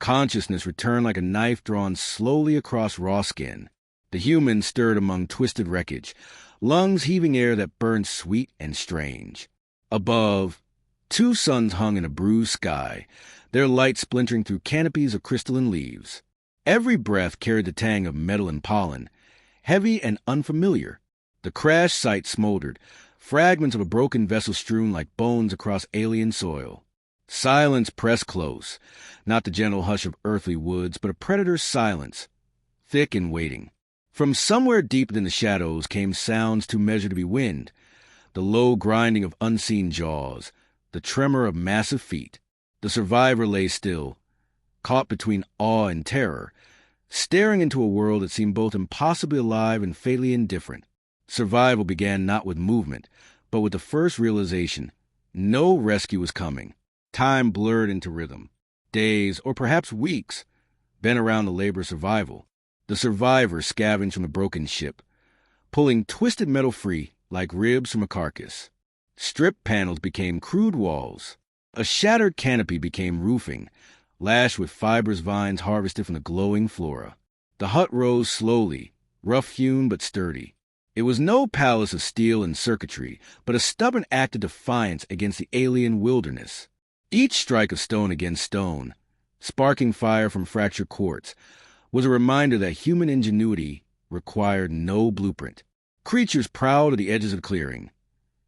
Consciousness returned like a knife drawn slowly across raw skin. The human stirred among twisted wreckage, lungs heaving air that burned sweet and strange. Above, two suns hung in a bruised sky, their light splintering through canopies of crystalline leaves. Every breath carried the tang of metal and pollen, heavy and unfamiliar. The crashed site smoldered, fragments of a broken vessel strewn like bones across alien soil. Silence pressed close, not the gentle hush of earthly woods, but a predator's silence, thick and waiting. From somewhere deep in the shadows came sounds too measured to be wind, the low grinding of unseen jaws, the tremor of massive feet. The survivor lay still, caught between awe and terror, staring into a world that seemed both impossibly alive and fatally indifferent. Survival began not with movement, but with the first realization: no rescue was coming. Time blurred into rhythm. Days, or perhaps weeks, bent around the labor of survival. The survivor scavenged from the broken ship, pulling twisted metal free like ribs from a carcass. Stripped panels became crude walls. A shattered canopy became roofing, lashed with fibrous vines harvested from the glowing flora. The hut rose slowly, rough-hewn but sturdy. It was no palace of steel and circuitry, but a stubborn act of defiance against the alien wilderness. Each strike of stone against stone, sparking fire from fractured quartz, was a reminder that human ingenuity required no blueprint. Creatures prowled at the edges of the clearing,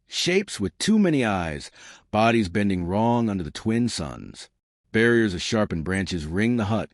shapes with too many eyes, bodies bending wrong under the twin suns. Barriers of sharpened branches ringed the hut,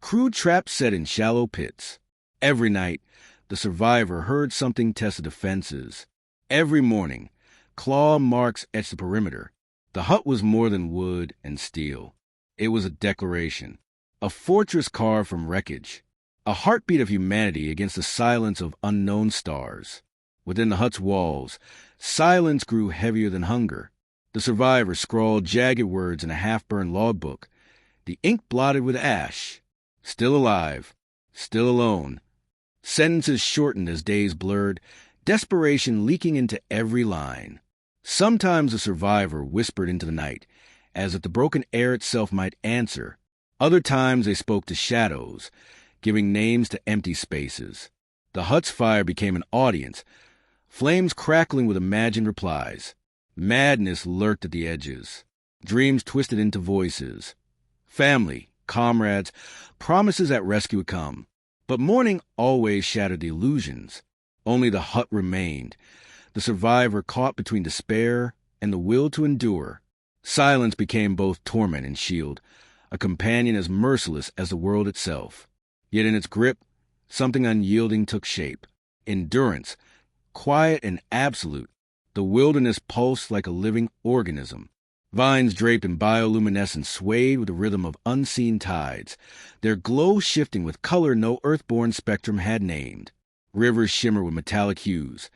crude traps set in shallow pits. Every night, the survivor heard something test the defenses. Every morning, claw marks etched the perimeter. The hut was more than wood and steel. It was a declaration, a fortress carved from wreckage, a heartbeat of humanity against the silence of unknown stars. Within the hut's walls, silence grew heavier than hunger. The survivor scrawled jagged words in a half-burned logbook, the ink blotted with ash. Still alive, still alone. Sentences shortened as days blurred, desperation leaking into every line. Sometimes the survivor whispered into the night, as if the broken air itself might answer. Other times they spoke to shadows, giving names to empty spaces. The hut's fire became an audience, flames crackling with imagined replies. Madness lurked at the edges, dreams twisted into voices. Family, comrades, promises that rescue would come. But morning always shattered the illusions. Only the hut remained, the survivor caught between despair and the will to endure. Silence became both torment and shield, a companion as merciless as the world itself. Yet in its grip, something unyielding took shape. Endurance, quiet and absolute. The wilderness pulsed like a living organism. Vines draped in bioluminescence swayed with the rhythm of unseen tides, their glow shifting with color no earthborn spectrum had named. Rivers shimmered with metallic hues,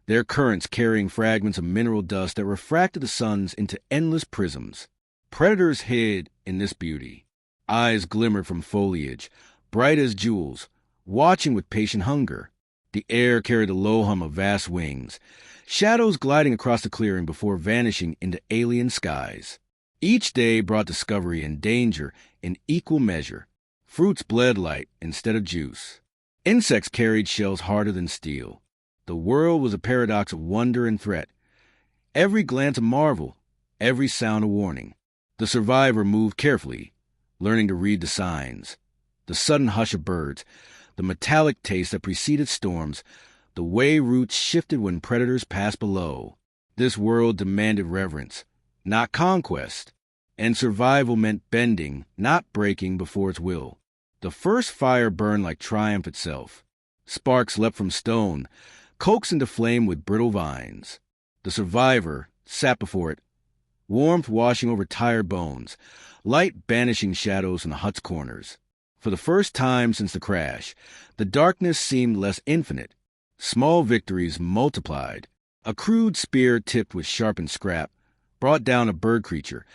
their currents carrying fragments of mineral dust that refracted the suns into endless prisms. Predators hid in this beauty. Eyes glimmered from foliage, bright as jewels, watching with patient hunger. The air carried the low hum of vast wings, shadows gliding across the clearing before vanishing into alien skies. Each day brought discovery and danger in equal measure. Fruits bled light instead of juice. Insects carried shells harder than steel. The world was a paradox of wonder and threat. Every glance a marvel, every sound a warning. The survivor moved carefully, learning to read the signs. The sudden hush of birds, the metallic taste that preceded storms, the way roots shifted when predators passed below. This world demanded reverence, not conquest, and survival meant bending, not breaking before its will. The first fire burned like triumph itself. Sparks leapt from stone, coaxed into flame with brittle vines. The survivor sat before it, warmth washing over tired bones, light banishing shadows from the hut's corners. For the first time since the crash, the darkness seemed less infinite. Small victories multiplied. A crude spear tipped with sharpened scrap brought down a bird creature,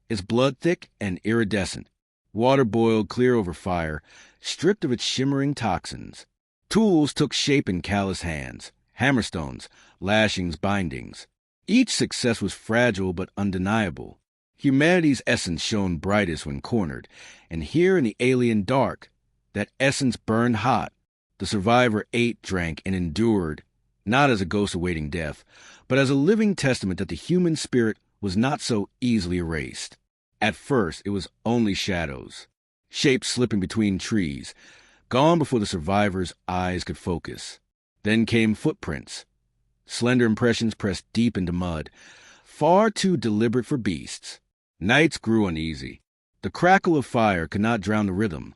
its blood thick and iridescent. Water boiled clear over fire, stripped of its shimmering toxins. Tools took shape in callous hands, hammerstones, lashings, bindings. Each success was fragile but undeniable. Humanity's essence shone brightest when cornered, and here in the alien dark, that essence burned hot. The survivor ate, drank, and endured, not as a ghost awaiting death, but as a living testament that the human spirit was not so easily erased. At first, it was only shadows, shapes slipping between trees, gone before the survivor's eyes could focus. Then came footprints, slender impressions pressed deep into mud, far too deliberate for beasts. Nights grew uneasy. The crackle of fire could not drown the rhythm,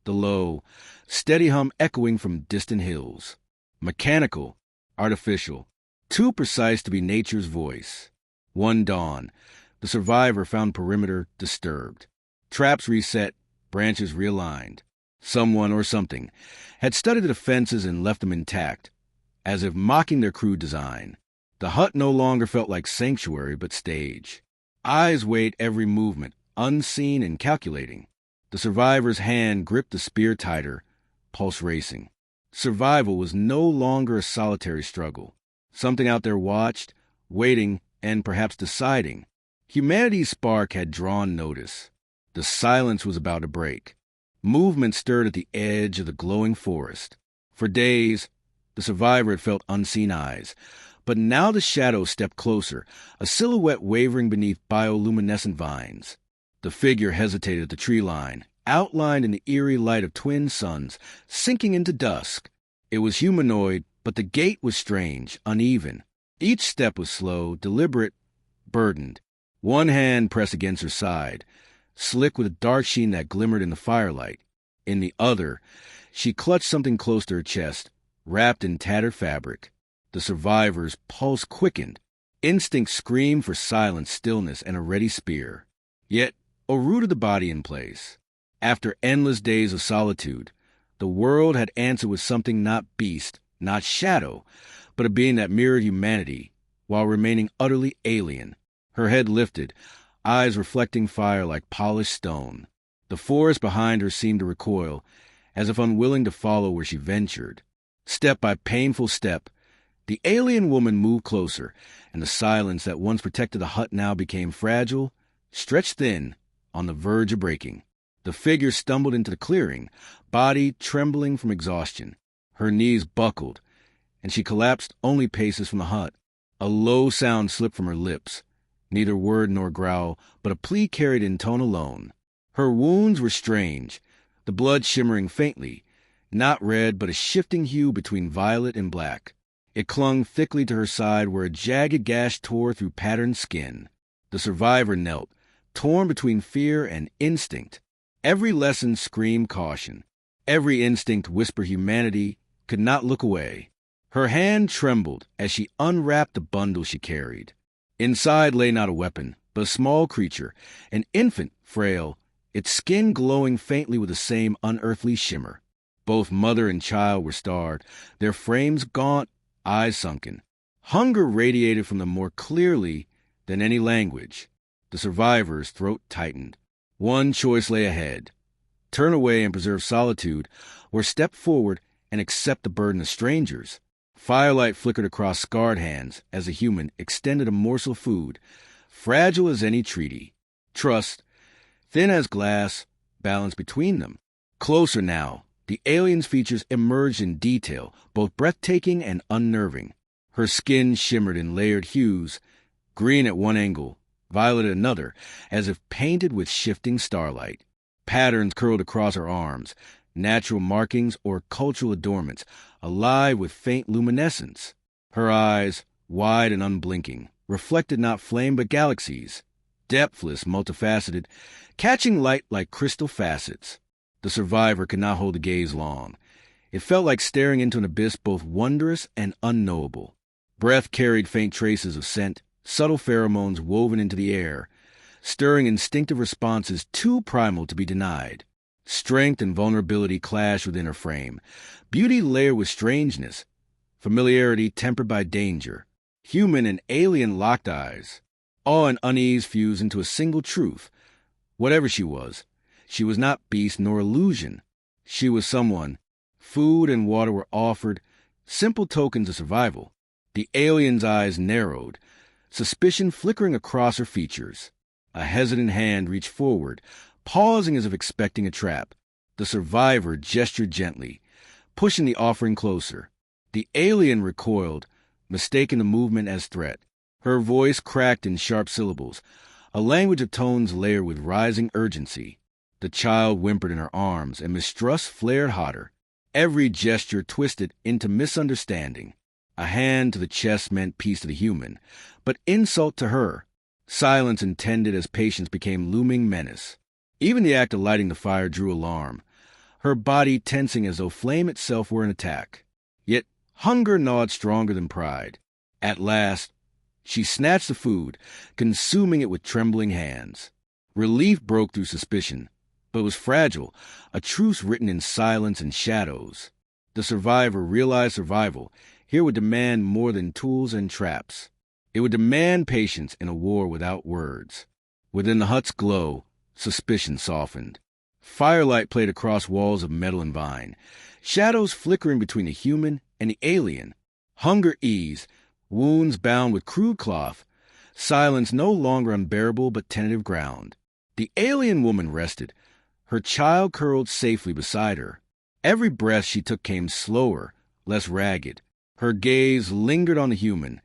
the low, steady hum echoing from distant hills. Mechanical, artificial, too precise to be nature's voice. One dawn, the survivor found perimeter disturbed. Traps reset, branches realigned. Someone or something had studied the defenses and left them intact, as if mocking their crude design. The hut no longer felt like sanctuary but stage. Eyes weighed every movement, unseen and calculating. The survivor's hand gripped the spear tighter, pulse racing. Survival was no longer a solitary struggle. Something out there watched, waiting, and perhaps deciding. Humanity's spark had drawn notice. The silence was about to break. Movement stirred at the edge of the glowing forest. For days, the survivor had felt unseen eyes. But now the shadows stepped closer, a silhouette wavering beneath bioluminescent vines. The figure hesitated at the tree line, outlined in the eerie light of twin suns, sinking into dusk. It was humanoid, but the gait was strange, uneven. Each step was slow, deliberate, burdened. One hand pressed against her side, slick with a dark sheen that glimmered in the firelight. In the other, she clutched something close to her chest, wrapped in tattered fabric. The survivor's pulse quickened. Instinct screamed for silence, stillness, and a ready spear. Yet, or rooted the body in place. After endless days of solitude, the world had answered with something not beast, not shadow, but a being that mirrored humanity, while remaining utterly alien. Her head lifted, eyes reflecting fire like polished stone. The forest behind her seemed to recoil, as if unwilling to follow where she ventured. Step by painful step, the alien woman moved closer, and the silence that once protected the hut now became fragile, stretched thin, on the verge of breaking. The figure stumbled into the clearing, body trembling from exhaustion. Her knees buckled, and she collapsed only paces from the hut. A low sound slipped from her lips, neither word nor growl, but a plea carried in tone alone. Her wounds were strange, the blood shimmering faintly, not red but a shifting hue between violet and black. It clung thickly to her side where a jagged gash tore through patterned skin. The survivor knelt, torn between fear and instinct. Every lesson screamed caution. Every instinct whispered humanity could not look away. Her hand trembled as she unwrapped the bundle she carried. Inside lay not a weapon, but a small creature, an infant, frail, its skin glowing faintly with the same unearthly shimmer. Both mother and child were starved, their frames gaunt, eyes sunken. Hunger radiated from them more clearly than any language. The survivor's throat tightened. One choice lay ahead: turn away and preserve solitude, or step forward and accept the burden of strangers. Firelight flickered across scarred hands as the human extended a morsel of food, fragile as any treaty. Trust, thin as glass, balanced between them. Closer now, the alien's features emerged in detail, both breathtaking and unnerving. Her skin shimmered in layered hues, green at one angle, violet at another, as if painted with shifting starlight. Patterns curled across her arms, natural markings or cultural adornments, alive with faint luminescence. Her eyes, wide and unblinking, reflected not flame but galaxies, depthless, multifaceted, catching light like crystal facets. The survivor could not hold the gaze long. It felt like staring into an abyss both wondrous and unknowable. Breath carried faint traces of scent, subtle pheromones woven into the air, stirring instinctive responses too primal to be denied. Strength and vulnerability clashed within her frame. Beauty layered with strangeness, familiarity tempered by danger. Human and alien locked eyes. Awe and unease fused into a single truth. Whatever she was not beast nor illusion. She was someone. Food and water were offered, simple tokens of survival. The alien's eyes narrowed, suspicion flickering across her features. A hesitant hand reached forward, pausing as if expecting a trap. The survivor gestured gently, pushing the offering closer. The alien recoiled, mistaking the movement as threat. Her voice cracked in sharp syllables, a language of tones layered with rising urgency. The child whimpered in her arms, and mistrust flared hotter. Every gesture twisted into misunderstanding. A hand to the chest meant peace to the human, but insult to her. Silence intended as patience became looming menace. Even the act of lighting the fire drew alarm, her body tensing as though flame itself were an attack. Yet hunger gnawed stronger than pride. At last, she snatched the food, consuming it with trembling hands. Relief broke through suspicion, but it was fragile, a truce written in silence and shadows. The survivor realized survival here would demand more than tools and traps. It would demand patience in a war without words. Within the hut's glow, suspicion softened. Firelight played across walls of metal and vine, shadows flickering between the human and the alien. Hunger eased, wounds bound with crude cloth, silence no longer unbearable but tentative ground. The alien woman rested, her child curled safely beside her. Every breath she took came slower, less ragged. Her gaze lingered on the human,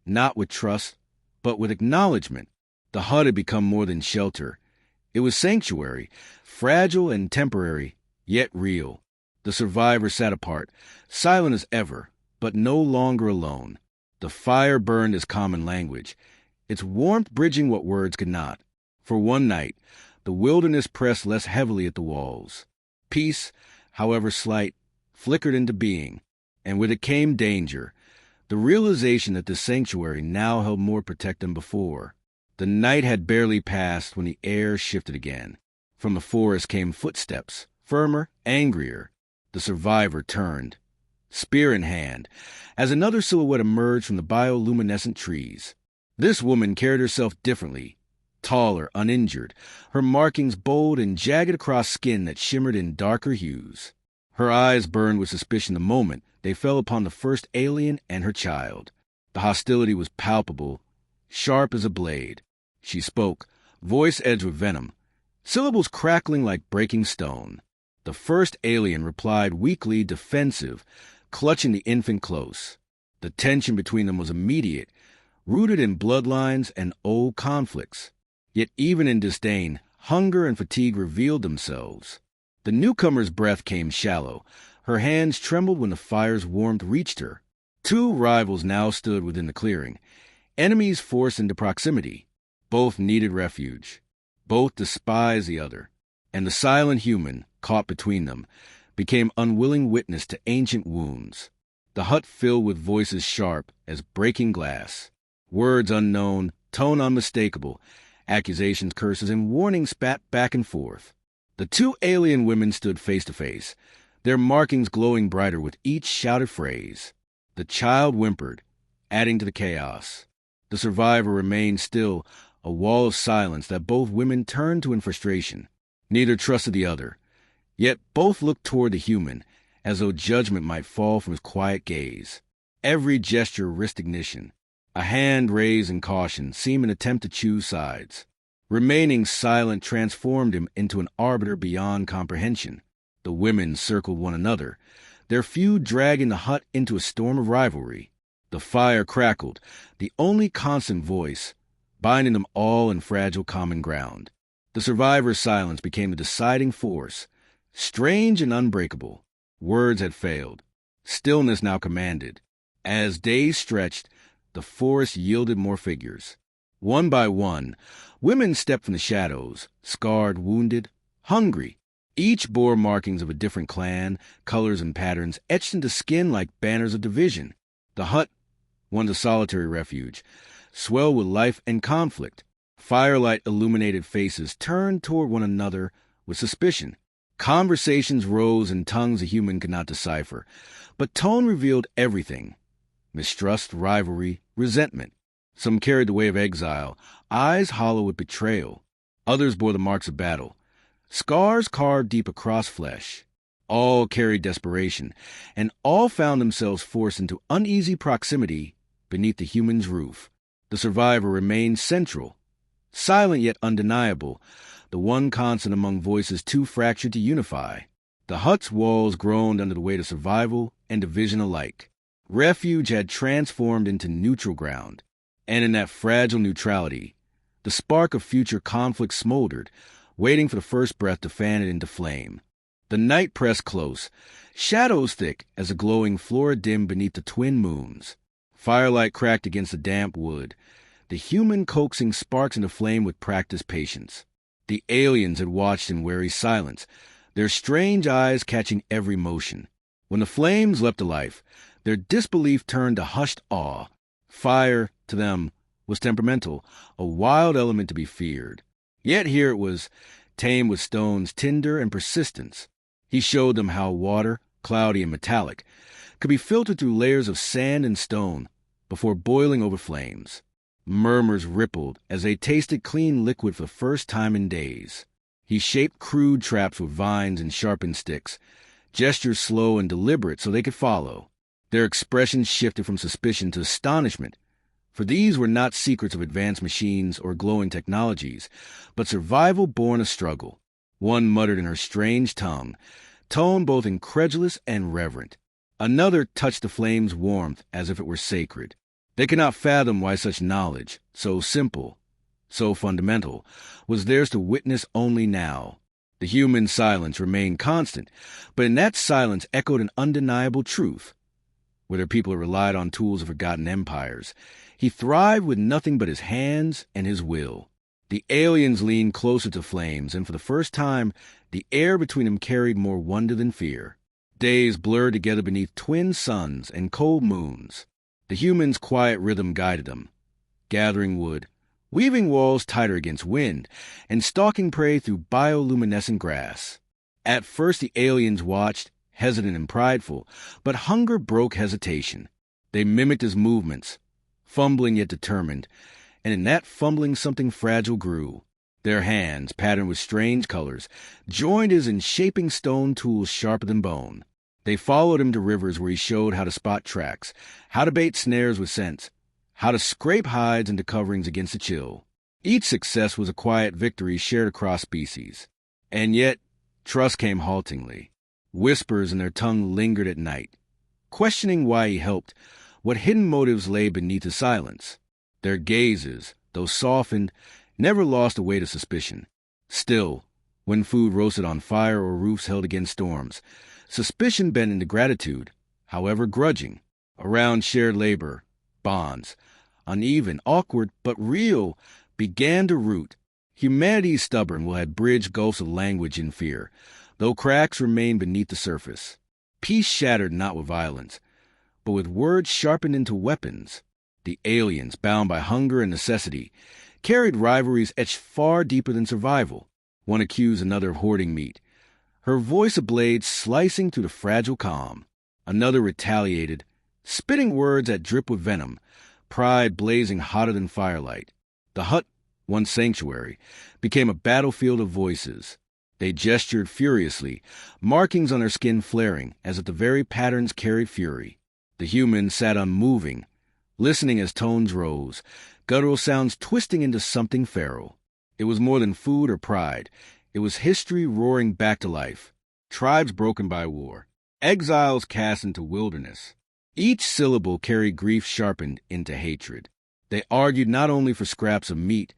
not with trust, but with acknowledgement. The hut had become more than shelter. It was sanctuary, fragile and temporary, yet real. The survivor sat apart, silent as ever, but no longer alone. The fire burned as common language, its warmth bridging what words could not. For one night, the wilderness pressed less heavily at the walls. Peace, however slight, flickered into being, and with it came danger, the realization that the sanctuary now held more protect than before. The night had barely passed when the air shifted again. From the forest came footsteps, firmer, angrier. The survivor turned, spear in hand, as another silhouette emerged from the bioluminescent trees. This woman carried herself differently, taller, uninjured, her markings bold and jagged across skin that shimmered in darker hues. Her eyes burned with suspicion the moment they fell upon the first alien and her child. The hostility was palpable, sharp as a blade. She spoke, voice edged with venom, syllables crackling like breaking stone. The first alien replied weakly, defensive, clutching the infant close. The tension between them was immediate, rooted in bloodlines and old conflicts. Yet even in disdain, hunger and fatigue revealed themselves. The newcomer's breath came shallow. Her hands trembled when the fire's warmth reached her. Two rivals now stood within the clearing, enemies forced into proximity. Both needed refuge. Both despised the other. And the silent human, caught between them, became unwilling witness to ancient wounds. The hut filled with voices sharp as breaking glass. Words unknown, tone unmistakable, accusations, curses, and warnings spat back and forth. The two alien women stood face to face, their markings glowing brighter with each shouted phrase. The child whimpered, adding to the chaos. The survivor remained still, a wall of silence that both women turned to in frustration. Neither trusted the other, yet both looked toward the human, as though judgment might fall from his quiet gaze. Every gesture risked ignition. A hand raised in caution seemed an attempt to choose sides. Remaining silent transformed him into an arbiter beyond comprehension. The women circled one another, their feud dragging the hut into a storm of rivalry. The fire crackled, the only constant voice, binding them all in fragile common ground. The survivor's silence became the deciding force, strange and unbreakable. Words had failed. Stillness now commanded. As days stretched, the forest yielded more figures. One by one, women stepped from the shadows, scarred, wounded, hungry. Each bore markings of a different clan, colors and patterns etched into skin like banners of division. The hut, once a solitary refuge, swelled with life and conflict. Firelight illuminated faces turned toward one another with suspicion. Conversations rose in tongues a human could not decipher, but tone revealed everything. Mistrust, rivalry, resentment. Some carried the way of exile, eyes hollow with betrayal. Others bore the marks of battle, scars carved deep across flesh. All carried desperation, and all found themselves forced into uneasy proximity beneath the human's roof. The survivor remained central, silent yet undeniable, the one constant among voices too fractured to unify. The hut's walls groaned under the weight of survival and division alike. Refuge had transformed into neutral ground, and in that fragile neutrality, the spark of future conflict smoldered, waiting for the first breath to fan it into flame. The night pressed close, shadows thick as the glowing floor dimmed beneath the twin moons. Firelight cracked against the damp wood, the human coaxing sparks into flame with practiced patience. The aliens had watched in wary silence, their strange eyes catching every motion. When the flames leapt to life, their disbelief turned to hushed awe. Fire, to them, was temperamental, a wild element to be feared. Yet here it was, tamed with Stone's tinder and persistence. He showed them how water, cloudy and metallic, could be filtered through layers of sand and stone before boiling over flames. Murmurs rippled as they tasted clean liquid for the first time in days. He shaped crude traps with vines and sharpened sticks, gestures slow and deliberate so they could follow. Their expressions shifted from suspicion to astonishment, for these were not secrets of advanced machines or glowing technologies, but survival born of struggle. One muttered in her strange tongue, tone both incredulous and reverent. Another touched the flame's warmth as if it were sacred. They could not fathom why such knowledge, so simple, so fundamental, was theirs to witness only now. The human silence remained constant, but in that silence echoed an undeniable truth. Whether people had relied on tools of forgotten empires, he thrived with nothing but his hands and his will. The aliens leaned closer to flames, and for the first time, the air between them carried more wonder than fear. Days blurred together beneath twin suns and cold moons. The humans' quiet rhythm guided them, gathering wood, weaving walls tighter against wind, and stalking prey through bioluminescent grass. At first the aliens watched, hesitant and prideful, but hunger broke hesitation. They mimicked his movements, fumbling yet determined, and in that fumbling something fragile grew. Their hands, patterned with strange colors, joined his in shaping stone tools sharper than bone. They followed him to rivers where he showed how to spot tracks, how to bait snares with scents, how to scrape hides into coverings against the chill. Each success was a quiet victory shared across species. And yet, trust came haltingly. Whispers in their tongue lingered at night, questioning why he helped, what hidden motives lay beneath his silence. Their gazes, though softened, never lost a weight of suspicion. Still, when food roasted on fire or roofs held against storms, suspicion bent into gratitude, however grudging. Around shared labor, bonds, uneven, awkward, but real, began to root. Humanity's stubborn will had bridged gulfs of language and fear, though cracks remained beneath the surface. Peace shattered not with violence, but with words sharpened into weapons. The aliens, bound by hunger and necessity, carried rivalries etched far deeper than survival. One accused another of hoarding meat, her voice a blade slicing through the fragile calm. Another retaliated, spitting words that dripped with venom, pride blazing hotter than firelight. The hut, once sanctuary, became a battlefield of voices. They gestured furiously, markings on their skin flaring as if the very patterns carried fury. The humans sat unmoving, listening as tones rose, guttural sounds twisting into something feral. It was more than food or pride. It was history roaring back to life. Tribes broken by war. Exiles cast into wilderness. Each syllable carried grief sharpened into hatred. They argued not only for scraps of meat,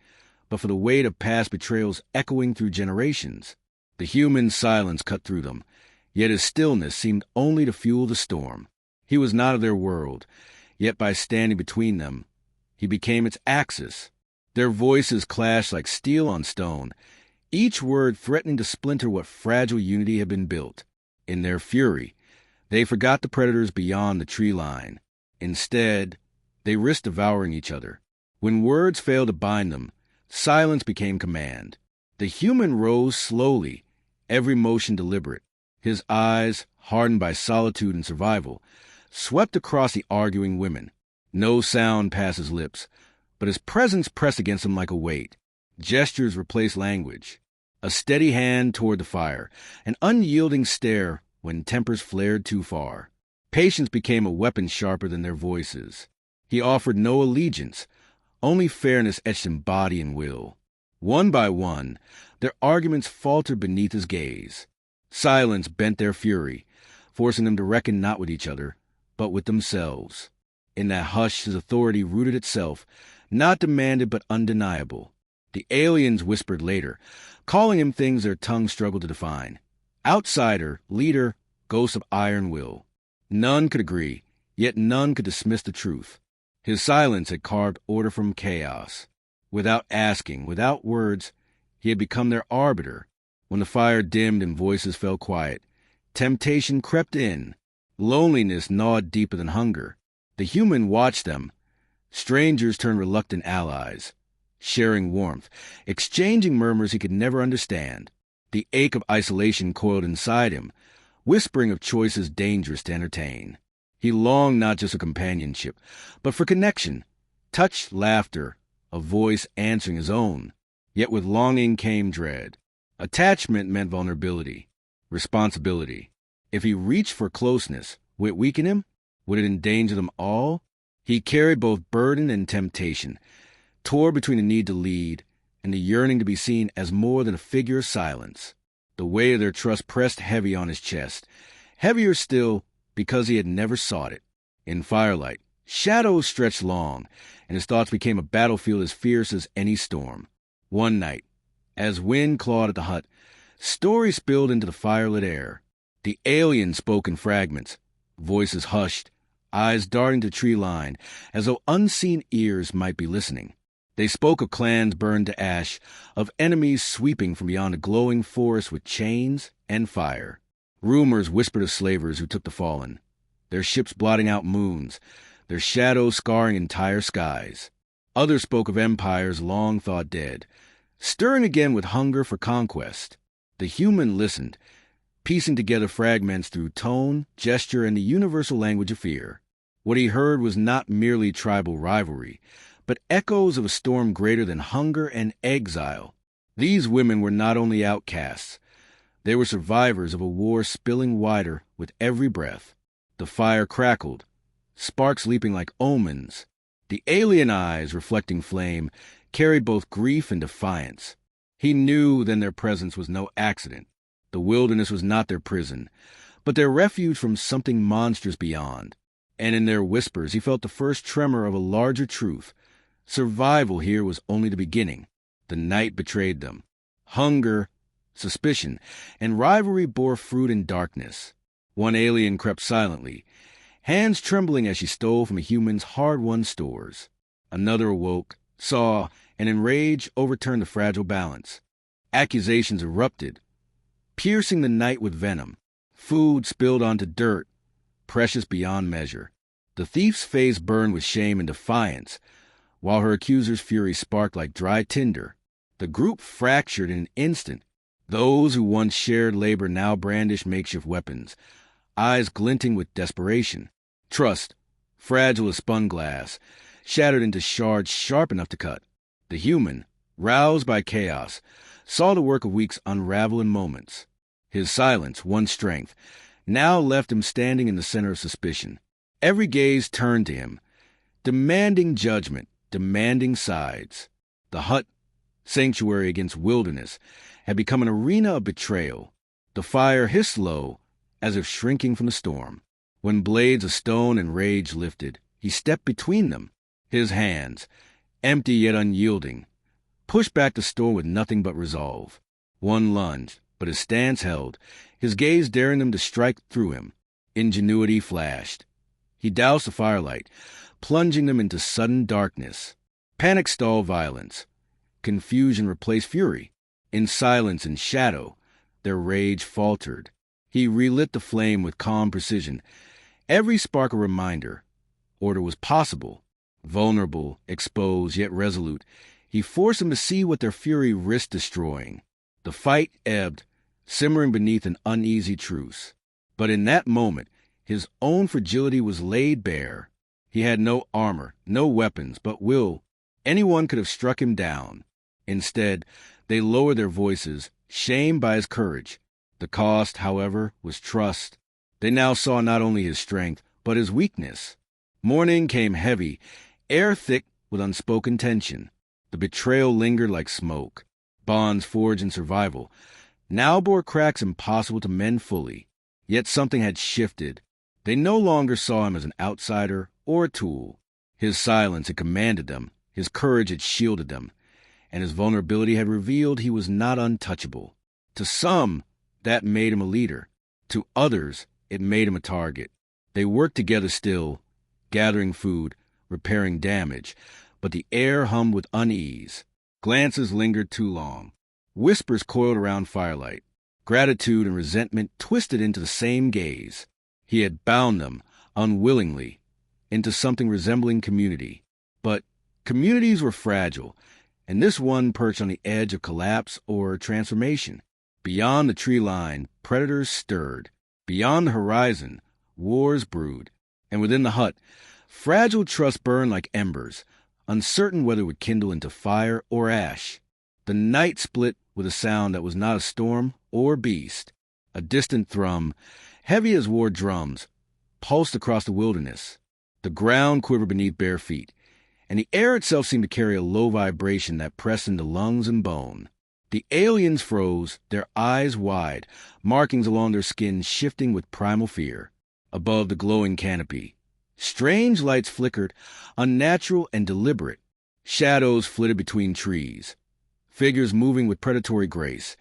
but for the weight of past betrayals echoing through generations. The human silence cut through them, yet his stillness seemed only to fuel the storm. He was not of their world, yet by standing between them, he became its axis. Their voices clashed like steel on stone, each word threatening to splinter what fragile unity had been built. In their fury, they forgot the predators beyond the tree line. Instead, they risked devouring each other. When words failed to bind them, silence became command. The human rose slowly, every motion deliberate. His eyes, hardened by solitude and survival, swept across the arguing women. No sound passed his lips, but his presence pressed against them like a weight. Gestures replaced language. A steady hand toward the fire, an unyielding stare when tempers flared too far. Patience became a weapon sharper than their voices. He offered no allegiance, only fairness etched in body and will. One by one, their arguments faltered beneath his gaze. Silence bent their fury, forcing them to reckon not with each other, but with themselves. In that hush, his authority rooted itself, not demanded but undeniable. The aliens whispered later, calling him things their tongues struggled to define. Outsider, leader, ghost of iron will. None could agree, yet none could dismiss the truth. His silence had carved order from chaos. Without asking, without words, he had become their arbiter. When the fire dimmed and voices fell quiet, temptation crept in. Loneliness gnawed deeper than hunger. The human watched them. Strangers turned reluctant allies, sharing warmth, exchanging murmurs he could never understand. The ache of isolation coiled inside him, whispering of choices dangerous to entertain. He longed not just for companionship, but for connection, touch, laughter, a voice answering his own. Yet with longing came dread. Attachment meant vulnerability, responsibility. If he reached for closeness, would it weaken him? Would it endanger them all? He carried both burden and temptation, tore between the need to lead and the yearning to be seen as more than a figure of silence. The weight of their trust pressed heavy on his chest, heavier still because he had never sought it. In firelight, shadows stretched long, and his thoughts became a battlefield as fierce as any storm. One night, as wind clawed at the hut, stories spilled into the firelit air. The alien spoke in fragments, voices hushed, eyes darting to tree line, as though unseen ears might be listening. They spoke of clans burned to ash, of enemies sweeping from beyond a glowing forest with chains and fire. Rumors whispered of slavers who took the fallen, their ships blotting out moons, their shadows scarring entire skies. Others spoke of empires long thought dead, stirring again with hunger for conquest. The human listened, piecing together fragments through tone, gesture, and the universal language of fear. What he heard was not merely tribal rivalry, but echoes of a storm greater than hunger and exile. These women were not only outcasts, they were survivors of a war spilling wider with every breath. The fire crackled, sparks leaping like omens. The alien eyes, reflecting flame, carried both grief and defiance. He knew then their presence was no accident. The wilderness was not their prison, but their refuge from something monstrous beyond. And in their whispers he felt the first tremor of a larger truth. Survival here was only the beginning. The night betrayed them. Hunger, suspicion, and rivalry bore fruit in darkness. One alien crept silently, hands trembling as she stole from a human's hard-won stores. Another awoke, saw, and in rage overturned the fragile balance. Accusations erupted, piercing the night with venom. Food spilled onto dirt, precious beyond measure. The thief's face burned with shame and defiance, while her accuser's fury sparked like dry tinder. The group fractured in an instant. Those who once shared labor now brandished makeshift weapons, eyes glinting with desperation. Trust, fragile as spun glass, shattered into shards sharp enough to cut. The human, roused by chaos, saw the work of weeks unravel in moments. His silence, one strength, now left him standing in the center of suspicion. Every gaze turned to him, demanding judgment, demanding sides. The hut, sanctuary against wilderness, had become an arena of betrayal. The fire hissed low, as if shrinking from the storm. When blades of stone and rage lifted, he stepped between them. His hands, empty yet unyielding, pushed back the storm with nothing but resolve. One lunge, but his stance held, his gaze daring them to strike through him. Ingenuity flashed. He doused the firelight, plunging them into sudden darkness. Panic stalled violence. Confusion replaced fury. In silence and shadow, their rage faltered. He relit the flame with calm precision, every spark a reminder. Order was possible. Vulnerable, exposed, yet resolute, he forced them to see what their fury risked destroying. The fight ebbed, simmering beneath an uneasy truce. But in that moment, his own fragility was laid bare. He had no armor, no weapons, but will. Anyone could have struck him down. Instead, they lowered their voices, shamed by his courage. The cost, however, was trust. They now saw not only his strength, but his weakness. Morning came heavy, air thick with unspoken tension. The betrayal lingered like smoke. bonds forged in survival, now bore cracks impossible to mend fully. Yet something had shifted. They no longer saw him as an outsider or a tool. His silence had commanded them, his courage had shielded them, and his vulnerability had revealed he was not untouchable. To some, that made him a leader. To others, it made him a target. They worked together still, gathering food, repairing damage, but the air hummed with unease. Glances lingered too long. Whispers coiled around firelight. Gratitude and resentment twisted into the same gaze. He had bound them, unwillingly, into something resembling community. But communities were fragile, and this one perched on the edge of collapse or transformation. Beyond the tree line, predators stirred. Beyond the horizon, wars brewed. And within the hut, fragile trust burned like embers, uncertain whether it would kindle into fire or ash. The night split with a sound that was not a storm or beast. A distant thrum, heavy as war drums, pulsed across the wilderness. The ground quivered beneath bare feet, and the air itself seemed to carry a low vibration that pressed into lungs and bone. The aliens froze, their eyes wide, markings along their skin shifting with primal fear. Above the glowing canopy, strange lights flickered, unnatural and deliberate. Shadows flitted between trees, figures moving with predatory grace.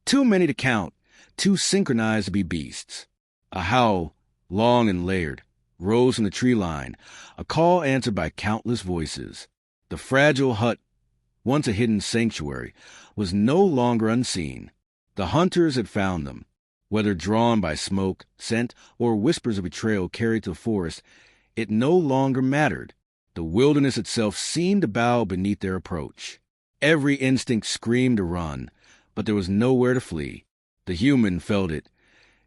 Too many to count, too synchronized to be beasts. A howl, long and layered, rose from the tree line, a call answered by countless voices. The fragile hut, once a hidden sanctuary, was no longer unseen. The hunters had found them. Whether drawn by smoke, scent, or whispers of betrayal carried to the forest, it no longer mattered. The wilderness itself seemed to bow beneath their approach. Every instinct screamed to run, but there was nowhere to flee. The human felt it,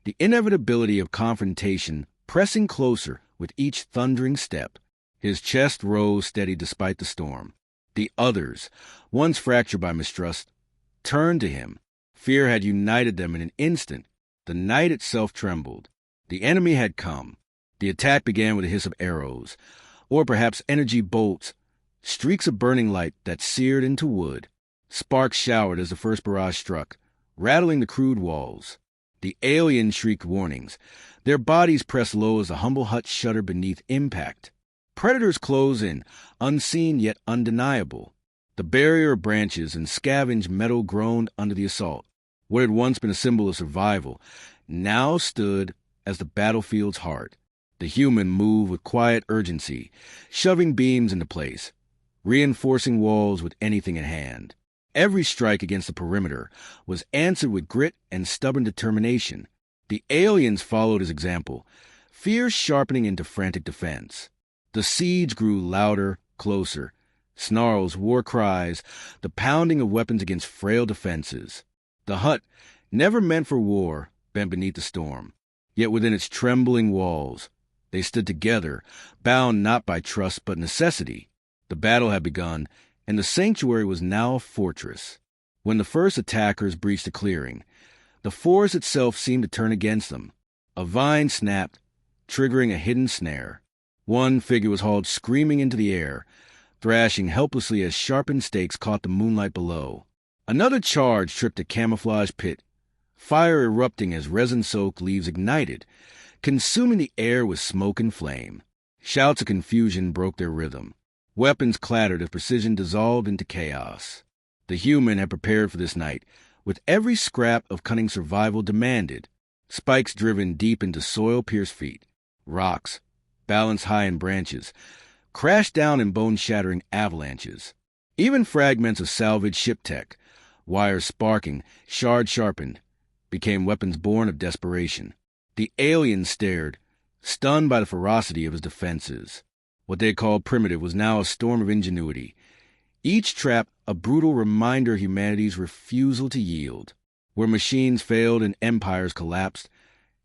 the inevitability of confrontation pressing closer with each thundering step. His chest rose steady despite the storm. The others, once fractured by mistrust, turned to him. Fear had united them in an instant. The night itself trembled. The enemy had come. The attack began with a hiss of arrows, or perhaps energy bolts, streaks of burning light that seared into wood. Sparks showered as the first barrage struck, rattling the crude walls. The aliens shrieked warnings, their bodies pressed low as the humble hut shuddered beneath impact. Predators closed in, unseen yet undeniable. The barrier of branches and scavenged metal groaned under the assault. What had once been a symbol of survival now stood as the battlefield's heart. The human moved with quiet urgency, shoving beams into place, reinforcing walls with anything at hand. Every strike against the perimeter was answered with grit and stubborn determination. The aliens followed his example, fear sharpening into frantic defense. The siege grew louder, closer. Snarls, war cries, the pounding of weapons against frail defenses. The hut, never meant for war, bent beneath the storm. Yet within its trembling walls, they stood together, bound not by trust but necessity. The battle had begun, and the sanctuary was now a fortress. When the first attackers breached the clearing, the forest itself seemed to turn against them. A vine snapped, triggering a hidden snare. One figure was hauled screaming into the air, thrashing helplessly as sharpened stakes caught the moonlight below. Another charge tripped a camouflage pit, fire erupting as resin-soaked leaves ignited, consuming the air with smoke and flame. Shouts of confusion broke their rhythm. Weapons clattered as precision dissolved into chaos. The human had prepared for this night, with every scrap of cunning survival demanded. Spikes driven deep into soil-pierced feet. Rocks, balanced high in branches, crashed down in bone-shattering avalanches. Even fragments of salvaged ship tech, wires sparking, shards sharpened, became weapons born of desperation. The alien stared, stunned by the ferocity of his defenses. What they had called primitive was now a storm of ingenuity. Each trap a brutal reminder of humanity's refusal to yield. Where machines failed and empires collapsed,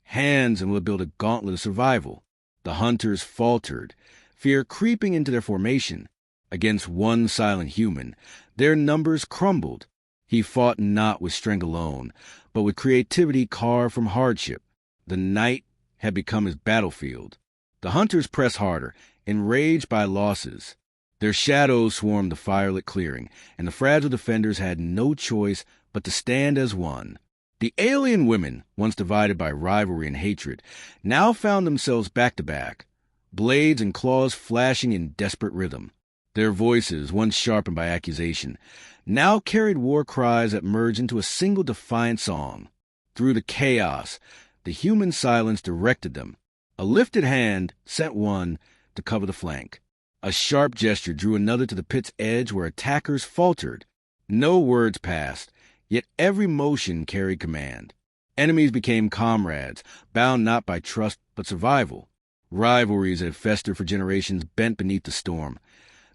hands and would build a gauntlet of survival. The hunters faltered, fear creeping into their formation. Against one silent human, their numbers crumbled. He fought not with strength alone, but with creativity carved from hardship. The night had become his battlefield. The hunters pressed harder, enraged by losses. Their shadows swarmed the firelit clearing, and the fragile defenders had no choice but to stand as one. The alien women, once divided by rivalry and hatred, now found themselves back to back, blades and claws flashing in desperate rhythm. Their voices, once sharpened by accusation, now carried war cries that merged into a single defiant song. Through the chaos, the human silence directed them. A lifted hand sent one to cover the flank. A sharp gesture drew another to the pit's edge where attackers faltered. No words passed, yet every motion carried command. Enemies became comrades, bound not by trust but survival. Rivalries that had festered for generations bent beneath the storm.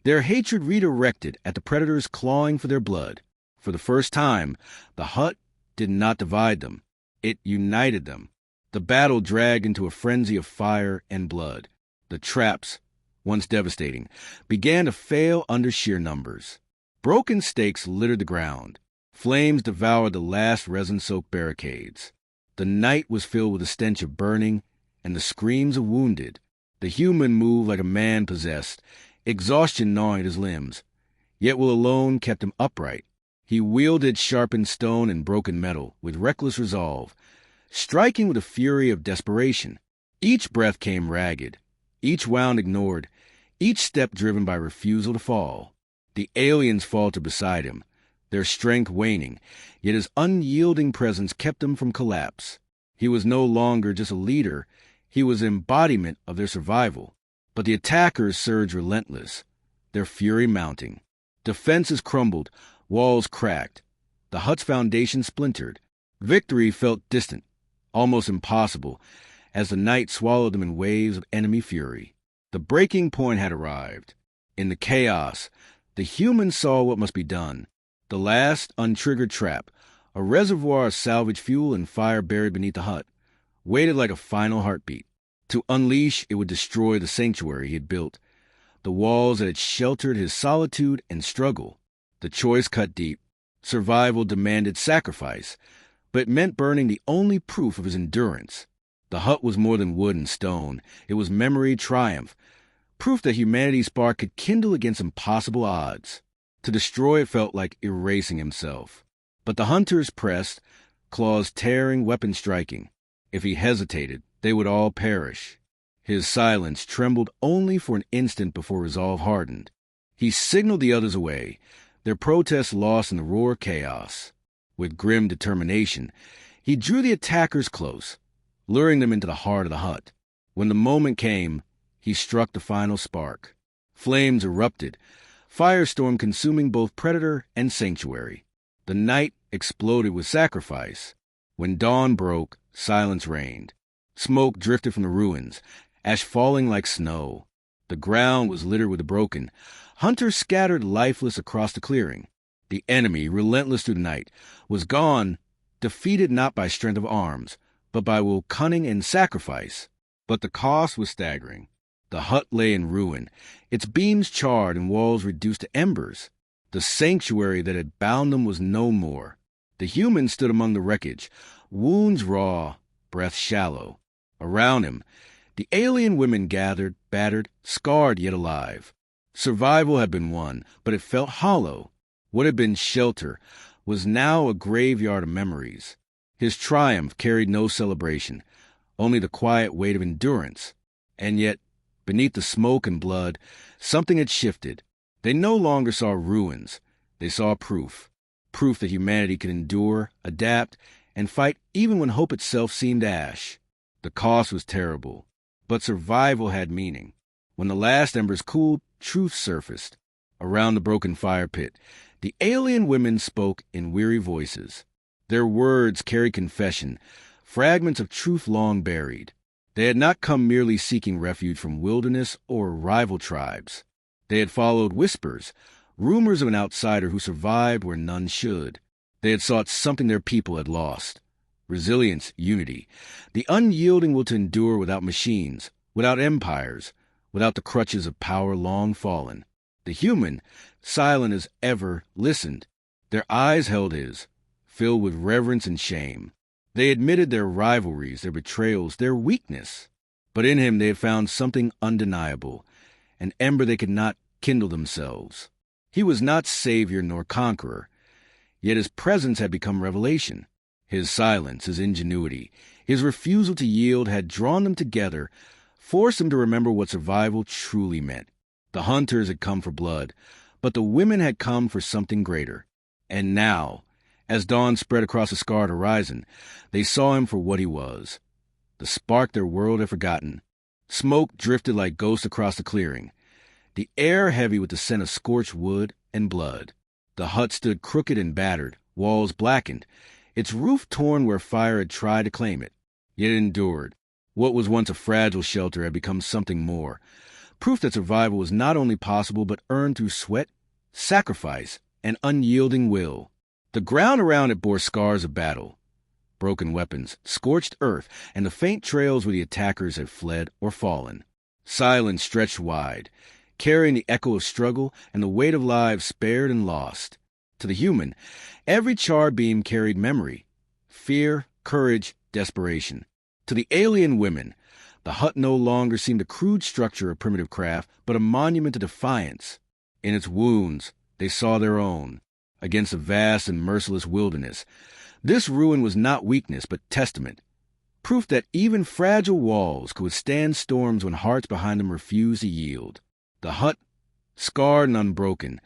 Their hatred redirected at the predators clawing for their blood. For the first time, the hut did not divide them. It united them. The battle dragged into a frenzy of fire and blood. The traps, once devastating, began to fail under sheer numbers. Broken stakes littered the ground. Flames devoured the last resin-soaked barricades. The night was filled with the stench of burning and the screams of wounded. The human moved like a man possessed, exhaustion gnawing at his limbs. Yet will alone kept him upright. He wielded sharpened stone and broken metal with reckless resolve, striking with the fury of desperation. Each breath came ragged, each wound ignored, each step driven by refusal to fall. The aliens faltered beside him, their strength waning, yet his unyielding presence kept them from collapse. He was no longer just a leader, he was an embodiment of their survival. But the attackers surged relentless, their fury mounting. Defenses crumbled, walls cracked, the hut's foundation splintered. Victory felt distant, almost impossible, as the night swallowed them in waves of enemy fury. The breaking point had arrived. In the chaos, the humans saw what must be done. The last untriggered trap, a reservoir of salvage fuel and fire buried beneath the hut, waited like a final heartbeat. To unleash, it would destroy the sanctuary he had built, the walls that had sheltered his solitude and struggle. The choice cut deep. Survival demanded sacrifice, but it meant burning the only proof of his endurance. The hut was more than wood and stone. It was memory triumph, proof that humanity's spark could kindle against impossible odds. To destroy it felt like erasing himself. But the hunters pressed, claws tearing, weapons striking. If he hesitated, they would all perish. His silence trembled only for an instant before resolve hardened. He signaled the others away, their protests lost in the roar of chaos. With grim determination, he drew the attackers close, luring them into the heart of the hut. When the moment came, he struck the final spark. Flames erupted, firestorm consuming both predator and sanctuary. The night exploded with sacrifice. When dawn broke, silence reigned. Smoke drifted from the ruins, ash falling like snow. The ground was littered with the broken. Hunters scattered lifeless across the clearing. The enemy, relentless through the night, was gone, defeated not by strength of arms, but by will, cunning, and sacrifice. But the cost was staggering. The hut lay in ruin, its beams charred and walls reduced to embers. The sanctuary that had bound them was no more. The humans stood among the wreckage, wounds raw, breath shallow. Around him, the alien women gathered, battered, scarred yet alive. Survival had been won, but it felt hollow. What had been shelter was now a graveyard of memories. His triumph carried no celebration, only the quiet weight of endurance. And yet, beneath the smoke and blood, something had shifted. They no longer saw ruins. They saw proof. Proof that humanity could endure, adapt, and fight even when hope itself seemed ash. The cost was terrible, but survival had meaning. When the last embers cooled, truth surfaced. Around the broken fire pit, the alien women spoke in weary voices. Their words carried confession, fragments of truth long buried. They had not come merely seeking refuge from wilderness or rival tribes. They had followed whispers, rumors of an outsider who survived where none should. They had sought something their people had lost. Resilience, unity, the unyielding will to endure without machines, without empires, without the crutches of power long fallen. The human, silent as ever, listened. Their eyes held his, filled with reverence and shame. They admitted their rivalries, their betrayals, their weakness. But in him they had found something undeniable, an ember they could not kindle themselves. He was not savior nor conqueror, yet his presence had become revelation. His silence, his ingenuity, his refusal to yield had drawn them together, forced them to remember what survival truly meant. The hunters had come for blood, but the women had come for something greater. And now, as dawn spread across the scarred horizon, they saw him for what he was. The spark their world had forgotten. Smoke drifted like ghosts across the clearing, the air heavy with the scent of scorched wood and blood. The hut stood crooked and battered, walls blackened, its roof torn where fire had tried to claim it. Yet it endured. What was once a fragile shelter had become something more, proof that survival was not only possible but earned through sweat, sacrifice, and unyielding will. The ground around it bore scars of battle, broken weapons, scorched earth, and the faint trails where the attackers had fled or fallen. Silence stretched wide, carrying the echo of struggle and the weight of lives spared and lost. To the human, every charred beam carried memory, fear, courage, desperation. To the alien women, the hut no longer seemed a crude structure of primitive craft, but a monument to defiance. In its wounds, they saw their own. Against a vast and merciless wilderness, this ruin was not weakness, but testament. Proof that even fragile walls could withstand storms when hearts behind them refused to yield. The hut, scarred and unbroken,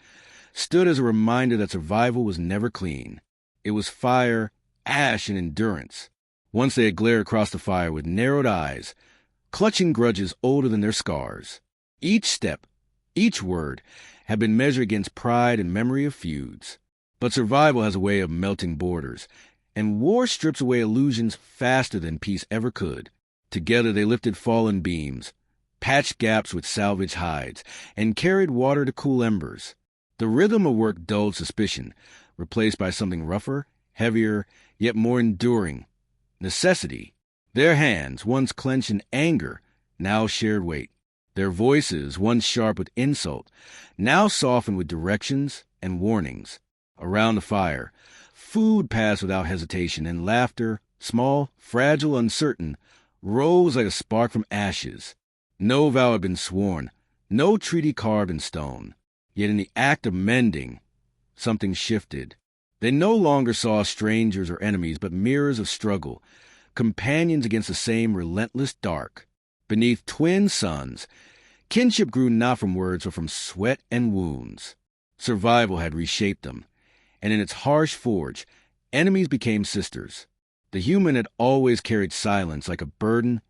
stood as a reminder that survival was never clean. It was fire, ash, and endurance. Once they had glared across the fire with narrowed eyes, clutching grudges older than their scars. Each step, each word, had been measured against pride and memory of feuds. But survival has a way of melting borders, and war strips away illusions faster than peace ever could. Together they lifted fallen beams, patched gaps with salvaged hides, and carried water to cool embers. The rhythm of work dulled suspicion, replaced by something rougher, heavier, yet more enduring. Necessity. Their hands, once clenched in anger, now shared weight. Their voices, once sharp with insult, now softened with directions and warnings. Around the fire, food passed without hesitation, and laughter, small, fragile, uncertain, rose like a spark from ashes. No vow had been sworn, no treaty carved in stone. Yet in the act of mending, something shifted. They no longer saw strangers or enemies, but mirrors of struggle, companions against the same relentless dark. Beneath twin suns, kinship grew not from words, but from sweat and wounds. Survival had reshaped them, and in its harsh forge, enemies became sisters. The human had always carried silence like a burden,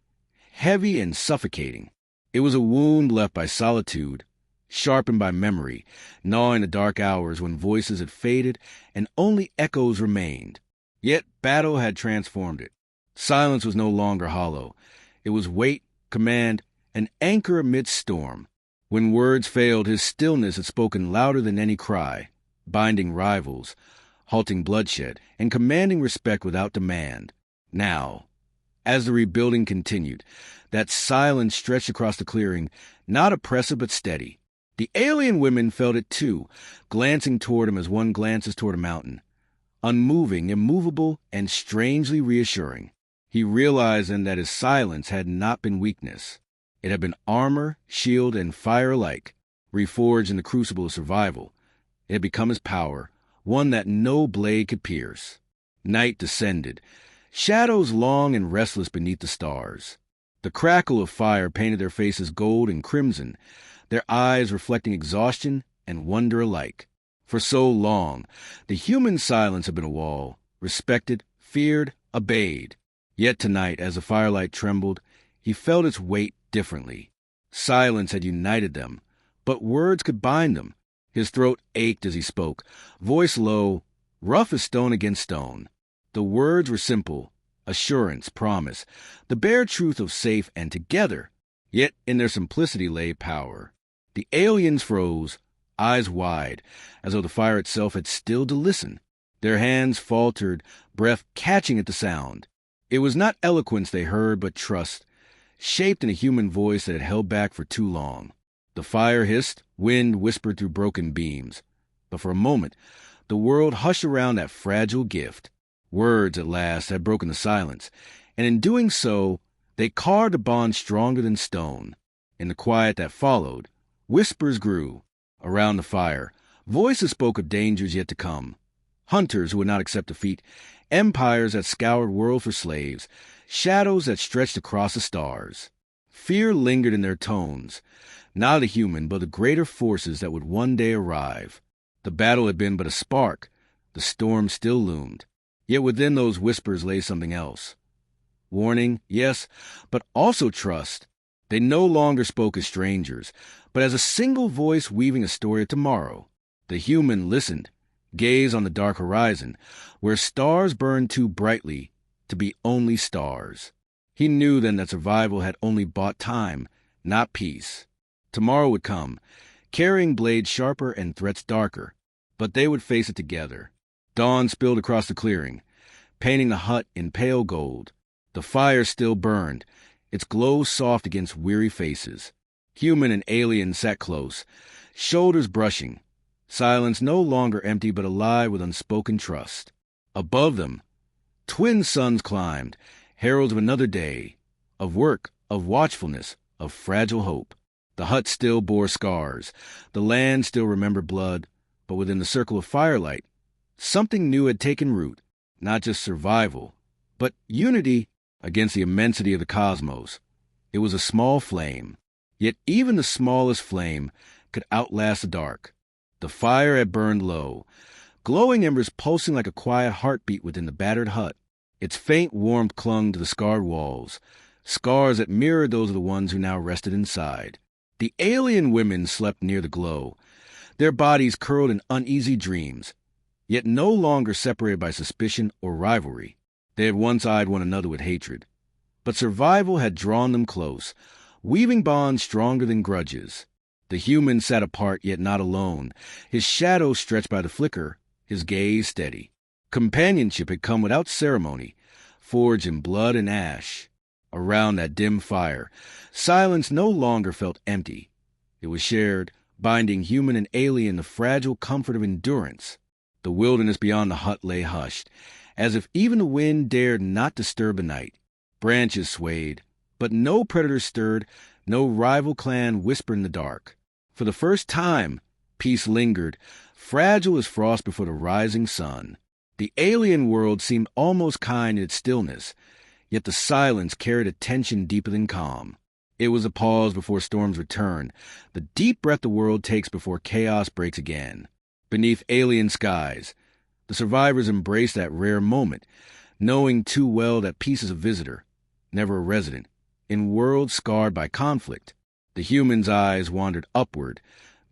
heavy and suffocating. It was a wound left by solitude, sharpened by memory, gnawing the dark hours when voices had faded and only echoes remained. Yet battle had transformed it. Silence was no longer hollow. It was weight, command, an anchor amidst storm. When words failed, his stillness had spoken louder than any cry, binding rivals, halting bloodshed, and commanding respect without demand. Now, as the rebuilding continued, that silence stretched across the clearing, not oppressive but steady. The alien women felt it too, glancing toward him as one glances toward a mountain. Unmoving, immovable, and strangely reassuring. He realized then that his silence had not been weakness. It had been armor, shield, and fire alike, reforged in the crucible of survival. It had become his power, one that no blade could pierce. Night descended, shadows long and restless beneath the stars. The crackle of fire painted their faces gold and crimson, their eyes reflecting exhaustion and wonder alike. For so long, the human silence had been a wall, respected, feared, obeyed. Yet tonight, as the firelight trembled, he felt its weight differently. Silence had united them, but words could bind them. His throat ached as he spoke, voice low, rough as stone against stone. The words were simple, assurance, promise, the bare truth of safe and together. Yet in their simplicity lay power. The aliens froze, eyes wide, as though the fire itself had stilled to listen. Their hands faltered, breath catching at the sound. It was not eloquence they heard, but trust, shaped in a human voice that had held back for too long. The fire hissed, wind whispered through broken beams. But for a moment, the world hushed around that fragile gift. Words, at last, had broken the silence, and in doing so, they carved a bond stronger than stone. In the quiet that followed, whispers grew, Around the fire, voices spoke of dangers yet to come. Hunters who would not accept defeat, empires that scoured world for slaves, shadows that stretched across the stars. Fear lingered in their tones, not a human, but the greater forces that would one day arrive. The battle had been but a spark. The storm still loomed. Yet within those whispers lay something else. Warning, yes, but also trust. They no longer spoke as strangers, but as a single voice weaving a story of tomorrow. The human listened, gazed on the dark horizon, where stars burned too brightly to be only stars. He knew then that survival had only bought time, not peace. Tomorrow would come, carrying blades sharper and threats darker, but they would face it together. Dawn spilled across the clearing, painting the hut in pale gold. The fire still burned, its glow soft against weary faces. Human and alien sat close, shoulders brushing, silence no longer empty but alive with unspoken trust. Above them, twin suns climbed, heralds of another day, of work, of watchfulness, of fragile hope. The hut still bore scars, the land still remembered blood, but within the circle of firelight, something new had taken root, not just survival, but unity against the immensity of the cosmos. It was a small flame, yet even the smallest flame could outlast the dark. The fire had burned low, glowing embers pulsing like a quiet heartbeat within the battered hut. Its faint warmth clung to the scarred walls, scars that mirrored those of the ones who now rested inside. The alien women slept near the glow, their bodies curled in uneasy dreams, yet no longer separated by suspicion or rivalry. They had once eyed one another with hatred, but survival had drawn them close, weaving bonds stronger than grudges. The human sat apart yet not alone, his shadow stretched by the flicker, his gaze steady. Companionship had come without ceremony, forged in blood and ash. Around that dim fire, silence no longer felt empty. It was shared, binding human and alien the fragile comfort of endurance. The wilderness beyond the hut lay hushed, as if even the wind dared not disturb the night. Branches swayed, but no predator stirred, no rival clan whispered in the dark. For the first time, peace lingered, fragile as frost before the rising sun. The alien world seemed almost kind in its stillness, yet the silence carried a tension deeper than calm. It was a pause before storms return, the deep breath the world takes before chaos breaks again. Beneath alien skies, the survivors embraced that rare moment, knowing too well that peace is a visitor, never a resident. In worlds scarred by conflict, the human's eyes wandered upward,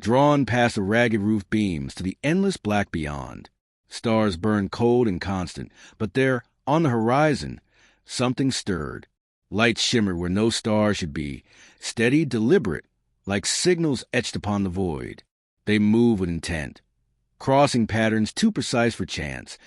drawn past the ragged roof beams to the endless black beyond. Stars burned cold and constant, but there, on the horizon, something stirred. Lights shimmered where no star should be, steady, deliberate, like signals etched upon the void. They moved with intent, crossing patterns too precise for chance,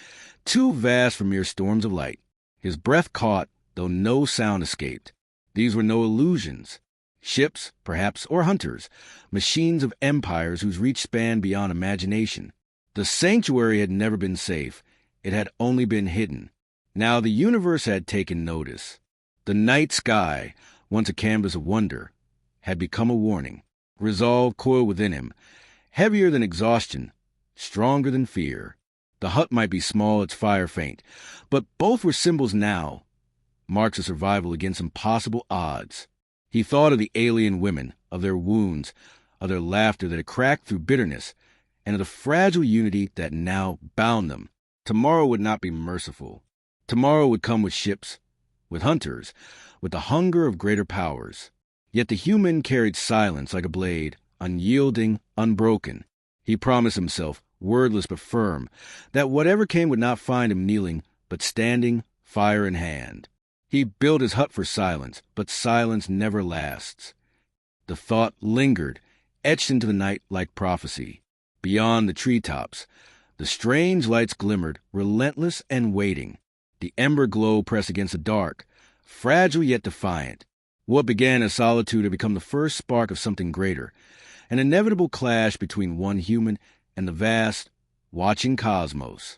too vast for mere storms of light. His breath caught, though no sound escaped. These were no illusions. Ships, perhaps, or hunters, machines of empires whose reach spanned beyond imagination. The sanctuary had never been safe. It had only been hidden. Now the universe had taken notice. The night sky, once a canvas of wonder, had become a warning. Resolve coiled within him, heavier than exhaustion, stronger than fear. The hut might be small, its fire faint, but both were symbols now, marks of survival against impossible odds. He thought of the alien women, of their wounds, of their laughter that had cracked through bitterness, and of the fragile unity that now bound them. Tomorrow would not be merciful. Tomorrow would come with ships, with hunters, with the hunger of greater powers. Yet the human carried silence like a blade, unyielding, unbroken. He promised himself, wordless but firm, that whatever came would not find him kneeling, but standing, fire in hand. He built his hut for silence, but silence never lasts. The thought lingered, etched into the night like prophecy. Beyond the treetops, the strange lights glimmered, relentless and waiting. The ember glow pressed against the dark, fragile yet defiant. What began as solitude had become the first spark of something greater, an inevitable clash between one human and the vast, watching cosmos.